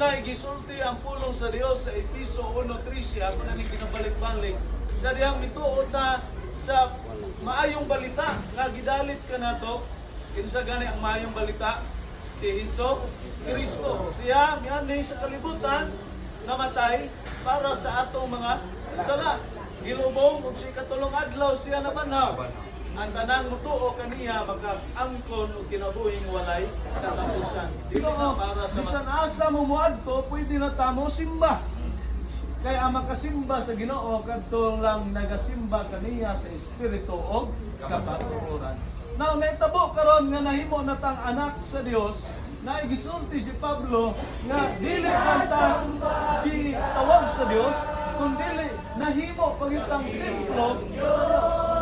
na gisulti ang pulong sa Dios sa Episo 1:13, ako na ni kinabalik-balik. Sa diyang mituod na sa maayong balita nga gidalit ka nato. Kinsa gani ang maayong balita? Si Hesus Kristo. Siya miani sa kalibutan namatay para sa atong mga sala. Gilubong ug si katulong adlaw siya nabanhaw. Ang tanang mutuo kaniya magkag-angkon o kinabuhing walay katapusan. Ginoo para sa bisan asa mo moadto pwede na tamo simba. Kaya ang makasimba sa Ginoo kadto lang nagasimba kaniya sa espiritu o kapaturan. Now naitabo karon nga nahimo natang anak sa Dios, na gisulti si Pablo nga dili kanta gitawag sa Dios, kundi nahimo pagitang templo sa Dios.